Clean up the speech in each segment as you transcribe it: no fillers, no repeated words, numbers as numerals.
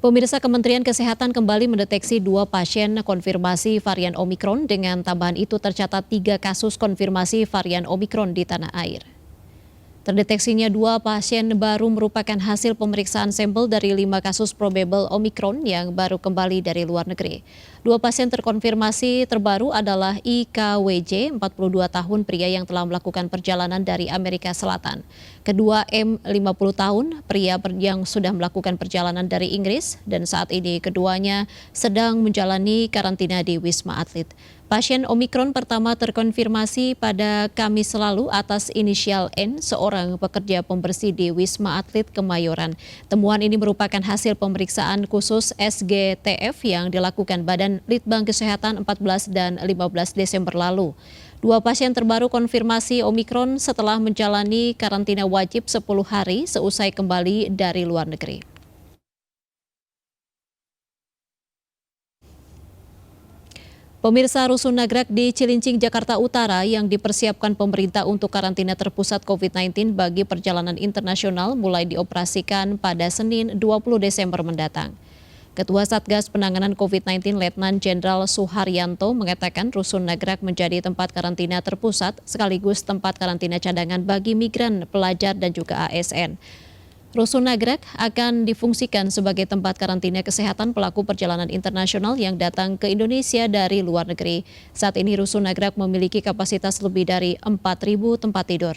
Pemirsa, Kementerian Kesehatan kembali mendeteksi 2 pasien konfirmasi varian Omikron. Dengan tambahan itu tercatat 3 kasus konfirmasi varian Omikron di tanah air. Terdeteksinya 2 pasien baru merupakan hasil pemeriksaan sampel dari 5 kasus probable Omikron yang baru kembali dari luar negeri. 2 pasien terkonfirmasi terbaru adalah IKWJ, 42 tahun pria yang telah melakukan perjalanan dari Amerika Selatan. Kedua M, 50 tahun, pria yang sudah melakukan perjalanan dari Inggris, dan saat ini keduanya sedang menjalani karantina di Wisma Atlet. Pasien Omikron pertama terkonfirmasi pada Kamis lalu atas inisial N, seorang pekerja pembersih di Wisma Atlet Kemayoran. Temuan ini merupakan hasil pemeriksaan khusus SGTF yang dilakukan Badan Litbang Kesehatan 14 dan 15 Desember lalu. 2 pasien terbaru konfirmasi Omikron setelah menjalani karantina wajib 10 hari seusai kembali dari luar negeri. Pemirsa, rusun Nagrek di Cilincing, Jakarta Utara yang dipersiapkan pemerintah untuk karantina terpusat COVID-19 bagi perjalanan internasional mulai dioperasikan pada Senin 20 Desember mendatang. Ketua Satgas Penanganan COVID-19 Letnan Jenderal Suharyanto mengatakan rusun Nagrek menjadi tempat karantina terpusat sekaligus tempat karantina cadangan bagi migran, pelajar dan juga ASN. Rusun Nagrek akan difungsikan sebagai tempat karantina kesehatan pelaku perjalanan internasional yang datang ke Indonesia dari luar negeri. Saat ini Rusun Nagrek memiliki kapasitas lebih dari 4.000 tempat tidur.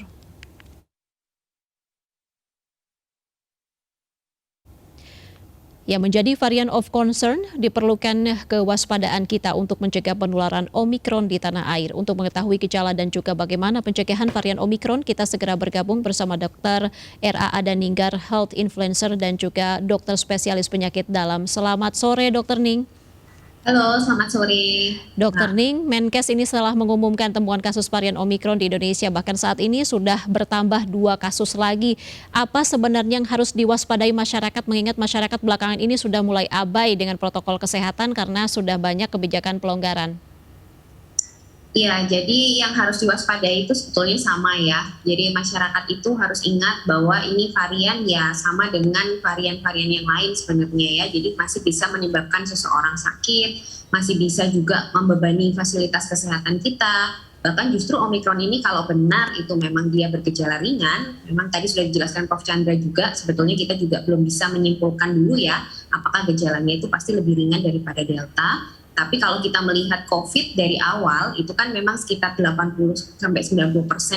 Yang menjadi varian of concern, diperlukan kewaspadaan kita untuk mencegah penularan Omikron di tanah air. Untuk mengetahui gejala dan juga bagaimana pencegahan varian Omikron, kita segera bergabung bersama Dr. R.A. Adaninggar, health influencer dan juga dokter spesialis penyakit dalam. Selamat sore, Dr. Ning. Halo, selamat sore. Dr. Ning, Menkes ini setelah mengumumkan temuan kasus varian Omikron di Indonesia, bahkan saat ini sudah bertambah 2 kasus lagi. Apa sebenarnya yang harus diwaspadai masyarakat, mengingat masyarakat belakangan ini sudah mulai abai dengan protokol kesehatan karena sudah banyak kebijakan pelonggaran? Ya, jadi yang harus diwaspadai itu sebetulnya sama ya. Jadi masyarakat itu harus ingat bahwa ini varian ya sama dengan varian-varian yang lain sebenarnya ya. Jadi masih bisa menyebabkan seseorang sakit, masih bisa juga membebani fasilitas kesehatan kita. Bahkan justru Omikron ini kalau benar itu memang dia bergejala ringan, memang tadi sudah dijelaskan Prof. Chandra juga, sebetulnya kita juga belum bisa menyimpulkan dulu ya, apakah gejalanya itu pasti lebih ringan daripada Delta. Tapi kalau kita melihat COVID dari awal, itu kan memang sekitar 80-90%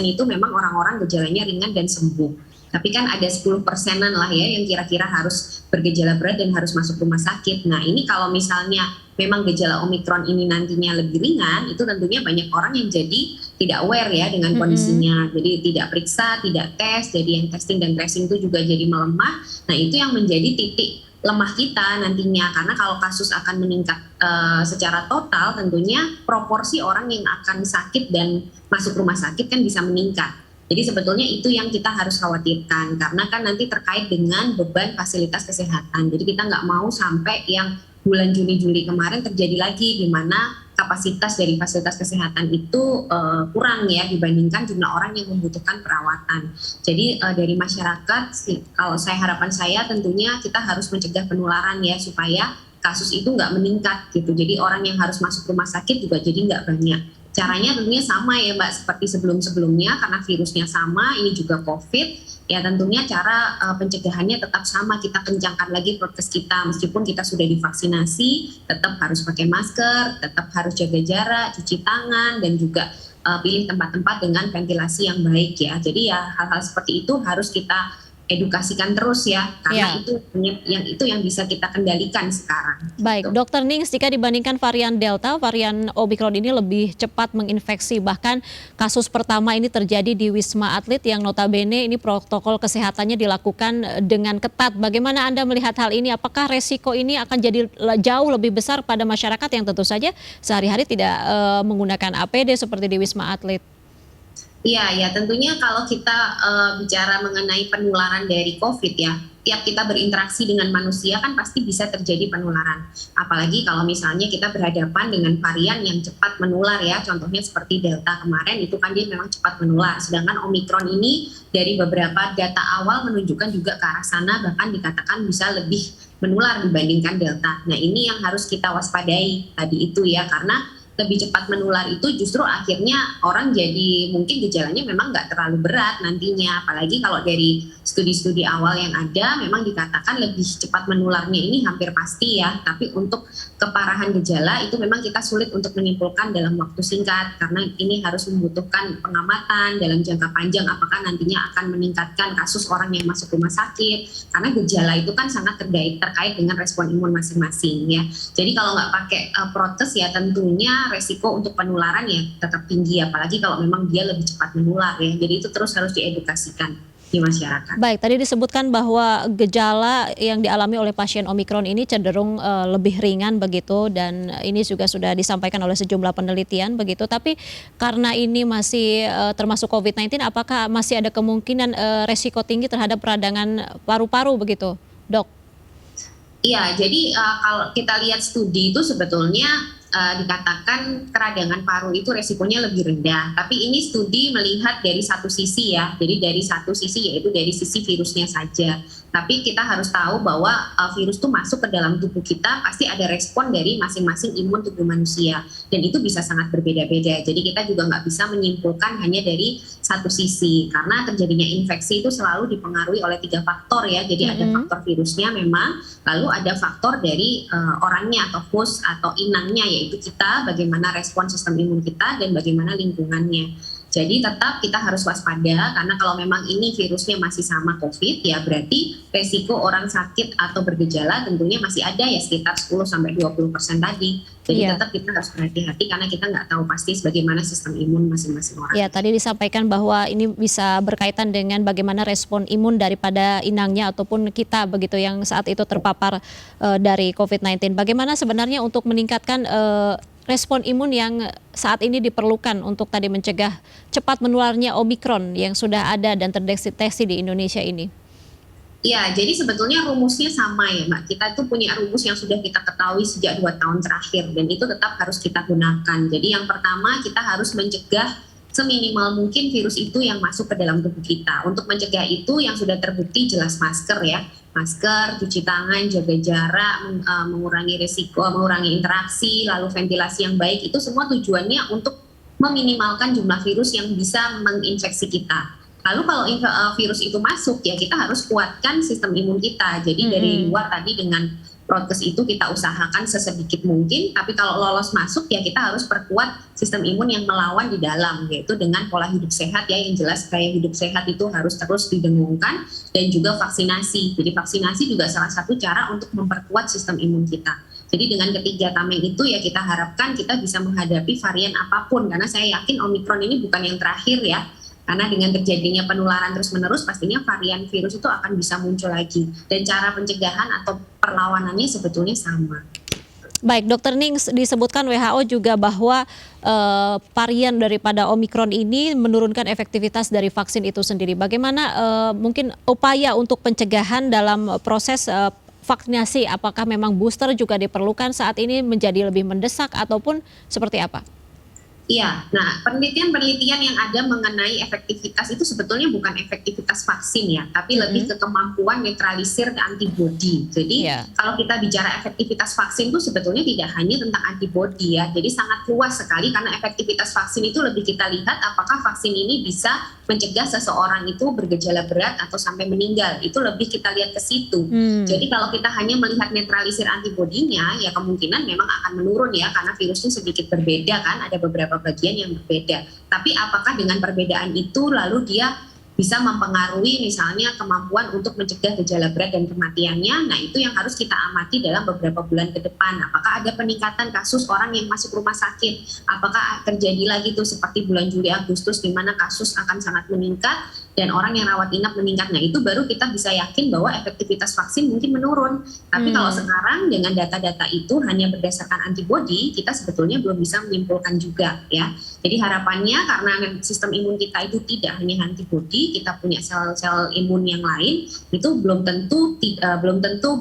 itu memang orang-orang gejalanya ringan dan sembuh. Tapi kan ada 10%-an lah ya yang kira-kira harus bergejala berat dan harus masuk rumah sakit. Nah ini kalau misalnya memang gejala Omikron ini nantinya lebih ringan, itu tentunya banyak orang yang jadi tidak aware ya dengan kondisinya. Jadi tidak periksa, tidak tes, jadi yang testing dan tracing itu juga jadi melemah. Nah itu yang menjadi titik lemah kita nantinya, karena kalau kasus akan meningkat secara total tentunya proporsi orang yang akan sakit dan masuk rumah sakit kan bisa meningkat. Jadi sebetulnya itu yang kita harus khawatirkan, karena kan nanti terkait dengan beban fasilitas kesehatan. Jadi kita nggak mau sampai yang bulan Juni-Juli kemarin terjadi lagi di mana kapasitas dari fasilitas kesehatan itu kurang ya dibandingkan jumlah orang yang membutuhkan perawatan. Jadi dari masyarakat, kalau harapan saya tentunya kita harus mencegah penularan ya supaya kasus itu nggak meningkat gitu. Jadi orang yang harus masuk rumah sakit juga jadi nggak banyak. Caranya tentunya sama ya Mbak seperti sebelum-sebelumnya karena virusnya sama, ini juga COVID. Ya tentunya cara pencegahannya tetap sama, kita kencangkan lagi prokes kita meskipun kita sudah divaksinasi, tetap harus pakai masker, tetap harus jaga jarak, cuci tangan dan juga pilih tempat-tempat dengan ventilasi yang baik ya. Jadi ya hal-hal seperti itu harus kita edukasikan terus ya, karena itu yang bisa kita kendalikan sekarang. Baik, gitu. Dokter Ning, jika dibandingkan varian Delta, varian Omikron ini lebih cepat menginfeksi. Bahkan kasus pertama ini terjadi di Wisma Atlet yang notabene ini protokol kesehatannya dilakukan dengan ketat. Bagaimana Anda melihat hal ini? Apakah resiko ini akan jadi jauh lebih besar pada masyarakat yang tentu saja sehari-hari tidak menggunakan APD seperti di Wisma Atlet? Iya, ya tentunya kalau kita bicara mengenai penularan dari COVID ya, tiap kita berinteraksi dengan manusia kan pasti bisa terjadi penularan. Apalagi kalau misalnya kita berhadapan dengan varian yang cepat menular ya, contohnya seperti Delta kemarin itu kan dia memang cepat menular. Sedangkan Omicron ini dari beberapa data awal menunjukkan juga ke arah sana, bahkan dikatakan bisa lebih menular dibandingkan Delta. Nah ini yang harus kita waspadai tadi itu ya, karena lebih cepat menular itu justru akhirnya orang jadi mungkin gejalanya memang nggak terlalu berat nantinya. Apalagi kalau dari studi-studi awal yang ada memang dikatakan lebih cepat menularnya ini hampir pasti ya. Tapi untuk keparahan gejala itu memang kita sulit untuk menyimpulkan dalam waktu singkat karena ini harus membutuhkan pengamatan dalam jangka panjang apakah nantinya akan meningkatkan kasus orang yang masuk rumah sakit. Karena gejala itu kan sangat terkait dengan respon imun masing-masing ya. Jadi kalau nggak pakai prokes ya tentunya resiko untuk penularan ya tetap tinggi apalagi kalau memang dia lebih cepat menular ya. Jadi itu terus harus diedukasikan di masyarakat. Baik, tadi disebutkan bahwa gejala yang dialami oleh pasien Omikron ini cenderung lebih ringan begitu dan ini juga sudah disampaikan oleh sejumlah penelitian begitu. Tapi karena ini masih termasuk COVID-19, apakah masih ada kemungkinan resiko tinggi terhadap peradangan paru-paru begitu, Dok? Iya, jadi kalau kita lihat studi itu sebetulnya dikatakan keradangan paru itu resikonya lebih rendah. Tapi ini studi melihat dari satu sisi ya, jadi dari satu sisi yaitu dari sisi virusnya saja. Tapi kita harus tahu bahwa virus itu masuk ke dalam tubuh kita pasti ada respon dari masing-masing imun tubuh manusia dan itu bisa sangat berbeda-beda. Jadi kita juga nggak bisa menyimpulkan hanya dari satu sisi karena terjadinya infeksi itu selalu dipengaruhi oleh 3 faktor ya. Jadi ada faktor virusnya memang, lalu ada faktor dari orangnya atau host atau inangnya yaitu kita, bagaimana respon sistem imun kita dan bagaimana lingkungannya. Jadi tetap kita harus waspada karena kalau memang ini virusnya masih sama COVID ya berarti resiko orang sakit atau bergejala tentunya masih ada ya sekitar 10-20% tadi. Jadi tetap kita harus berhati-hati karena kita nggak tahu pasti bagaimana sistem imun masing-masing orang. Ya, tadi disampaikan bahwa ini bisa berkaitan dengan bagaimana respon imun daripada inangnya ataupun kita begitu yang saat itu terpapar dari COVID-19. Bagaimana sebenarnya untuk meningkatkan respon imun yang saat ini diperlukan untuk tadi mencegah cepat menularnya Omikron yang sudah ada dan terdeteksi di Indonesia ini? Ya, jadi sebetulnya rumusnya sama ya Mbak. Kita itu punya rumus yang sudah kita ketahui sejak 2 tahun terakhir dan itu tetap harus kita gunakan. Jadi yang pertama kita harus mencegah seminimal mungkin virus itu yang masuk ke dalam tubuh kita. Untuk mencegah itu yang sudah terbukti jelas masker ya. Masker, cuci tangan, jaga jarak, mengurangi risiko, mengurangi interaksi, lalu ventilasi yang baik, itu semua tujuannya untuk meminimalkan jumlah virus yang bisa menginfeksi kita. Lalu kalau virus itu masuk ya kita harus kuatkan sistem imun kita. Jadi dari luar tadi dengan prokes itu kita usahakan sesedikit mungkin, tapi kalau lolos masuk ya kita harus perkuat sistem imun yang melawan di dalam, yaitu dengan pola hidup sehat ya, yang jelas gaya hidup sehat itu harus terus didengungkan dan juga vaksinasi. Jadi vaksinasi juga salah satu cara untuk memperkuat sistem imun kita. Jadi dengan ketiga tameng itu ya kita harapkan kita bisa menghadapi varian apapun, karena saya yakin Omikron ini bukan yang terakhir ya. Karena dengan terjadinya penularan terus-menerus pastinya varian virus itu akan bisa muncul lagi. Dan cara pencegahan atau perlawanannya sebetulnya sama. Baik, Dokter Ning, disebutkan WHO juga bahwa varian daripada Omikron ini menurunkan efektivitas dari vaksin itu sendiri. Bagaimana mungkin upaya untuk pencegahan dalam proses vaksinasi? Apakah memang booster juga diperlukan saat ini menjadi lebih mendesak ataupun seperti apa? Iya, nah penelitian-penelitian yang ada mengenai efektivitas itu sebetulnya bukan efektivitas vaksin ya, tapi lebih ke kemampuan netralisir antibodi. Jadi kalau kita bicara efektivitas vaksin itu sebetulnya tidak hanya tentang antibodi ya, jadi sangat luas sekali karena efektivitas vaksin itu lebih kita lihat apakah vaksin ini bisa mencegah seseorang itu bergejala berat atau sampai meninggal, itu lebih kita lihat ke situ. Jadi kalau kita hanya melihat netralisir antibodinya ya kemungkinan memang akan menurun ya karena virusnya sedikit berbeda kan, ada beberapa bagian yang berbeda. Tapi apakah dengan perbedaan itu lalu dia bisa mempengaruhi misalnya kemampuan untuk mencegah gejala berat dan kematiannya? Nah itu yang harus kita amati dalam beberapa bulan ke depan. Apakah ada peningkatan kasus orang yang masuk rumah sakit? Apakah terjadi lagi tuh seperti bulan Juli Agustus di mana kasus akan sangat meningkat? dan orang yang rawat inap meningkat. Nah itu baru kita bisa yakin bahwa efektivitas vaksin mungkin menurun. Tapi kalau sekarang dengan data-data itu hanya berdasarkan antibodi, kita sebetulnya belum bisa menyimpulkan juga ya. Jadi harapannya karena sistem imun kita itu tidak hanya antibodi, kita punya sel-sel imun yang lain, itu belum tentu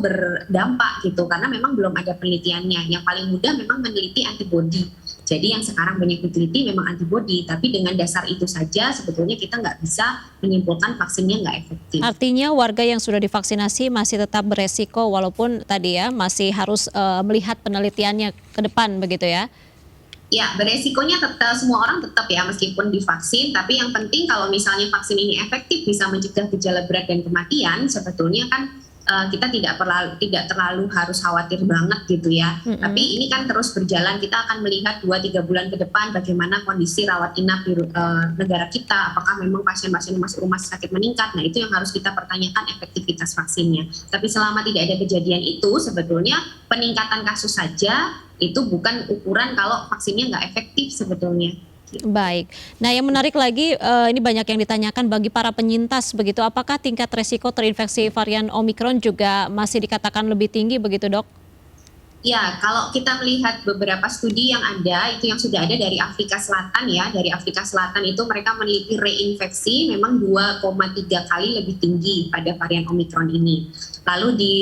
berdampak gitu, karena memang belum ada penelitiannya. Yang paling mudah memang meneliti antibodi. Jadi yang sekarang banyak diteliti memang antibodi, tapi dengan dasar itu saja sebetulnya kita nggak bisa menyimpulkan vaksinnya nggak efektif. Artinya warga yang sudah divaksinasi masih tetap beresiko walaupun tadi ya masih harus melihat penelitiannya ke depan begitu ya? Ya, beresikonya tetap, semua orang tetap ya meskipun divaksin, tapi yang penting kalau misalnya vaksin ini efektif bisa mencegah gejala berat dan kematian, sebetulnya kan kita tidak terlalu harus khawatir banget gitu ya. Tapi ini kan terus berjalan, kita akan melihat 2-3 bulan ke depan bagaimana kondisi rawat inap di negara kita, apakah memang pasien-pasien masuk rumah sakit meningkat. Nah itu yang harus kita pertanyakan efektivitas vaksinnya. Tapi selama tidak ada kejadian itu, sebetulnya peningkatan kasus saja itu bukan ukuran kalau vaksinnya nggak efektif sebetulnya. Baik. Nah yang menarik lagi ini banyak yang ditanyakan bagi para penyintas begitu. Apakah tingkat resiko terinfeksi varian Omikron juga masih dikatakan lebih tinggi begitu dok? Ya, kalau kita melihat beberapa studi yang ada, itu yang sudah ada dari Afrika Selatan ya, dari Afrika Selatan itu mereka meneliti reinfeksi memang 2,3 kali lebih tinggi pada varian Omikron ini. Lalu di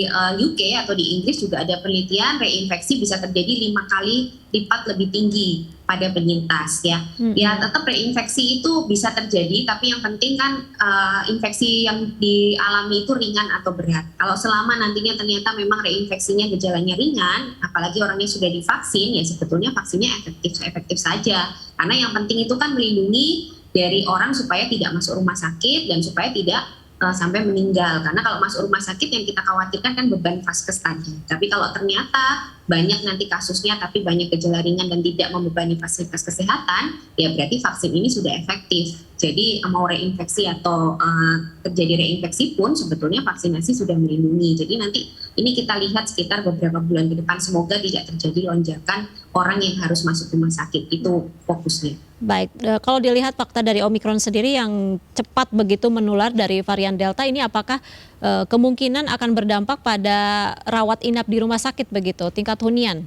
UK atau di Inggris juga ada penelitian reinfeksi bisa terjadi 5 kali lipat lebih tinggi pada penyintas ya. Ya tetap reinfeksi itu bisa terjadi, tapi yang penting kan infeksi yang dialami itu ringan atau berat. Kalau selama nantinya ternyata memang reinfeksinya gejalanya ringan, apalagi orangnya sudah divaksin, ya sebetulnya vaksinnya efektif saja. Karena yang penting itu kan melindungi dari orang supaya tidak masuk rumah sakit dan supaya tidak sampai meninggal. Karena kalau masuk rumah sakit yang kita khawatirkan kan beban vaskes tadi. Tapi kalau ternyata banyak nanti kasusnya tapi banyak gejala ringan dan tidak membebani fasilitas kesehatan, ya berarti vaksin ini sudah efektif. Jadi mau reinfeksi atau terjadi reinfeksi pun sebetulnya vaksinasi sudah melindungi. Jadi nanti ini kita lihat sekitar beberapa bulan ke depan, semoga tidak terjadi lonjakan orang yang harus masuk rumah sakit. Itu fokusnya. Baik, kalau dilihat fakta dari Omikron sendiri yang cepat begitu menular dari varian Delta ini, apakah kemungkinan akan berdampak pada rawat inap di rumah sakit begitu, tingkat hunian?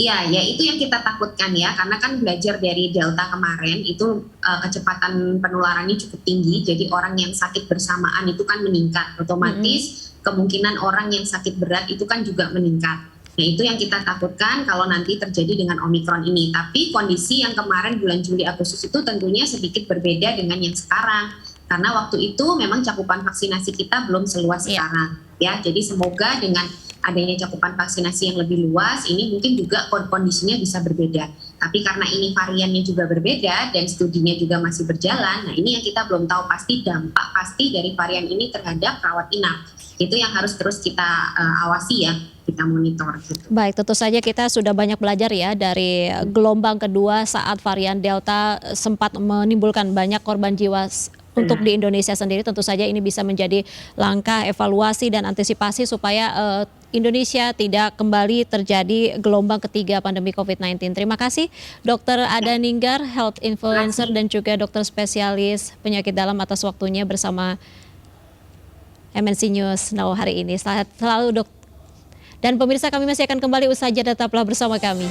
Iya, ya itu yang kita takutkan ya, karena kan belajar dari Delta kemarin itu kecepatan penularannya cukup tinggi, jadi orang yang sakit bersamaan itu kan meningkat, otomatis kemungkinan orang yang sakit berat itu kan juga meningkat. Nah itu yang kita takutkan kalau nanti terjadi dengan Omikron ini. Tapi kondisi yang kemarin bulan Juli Agustus itu tentunya sedikit berbeda dengan yang sekarang. Karena waktu itu memang cakupan vaksinasi kita belum seluas sekarang. Ya, jadi semoga dengan adanya cakupan vaksinasi yang lebih luas, ini mungkin juga kondisinya bisa berbeda. Tapi karena ini variannya juga berbeda dan studinya juga masih berjalan, nah ini yang kita belum tahu pasti dampak pasti dari varian ini terhadap rawat inap. Itu yang harus terus kita awasi ya, kita monitor gitu. Baik, tentu saja kita sudah banyak belajar ya dari gelombang kedua saat varian Delta sempat menimbulkan banyak korban jiwa untuk di Indonesia sendiri. Tentu saja ini bisa menjadi langkah evaluasi dan antisipasi supaya Indonesia tidak kembali terjadi gelombang ketiga pandemi COVID-19. Terima kasih Dr. Ada Ninggar, health influencer dan juga dokter spesialis penyakit dalam atas waktunya bersama MNC News Now hari ini. Selalu dok. Dan pemirsa, kami masih akan kembali usai jeda, tetaplah bersama kami.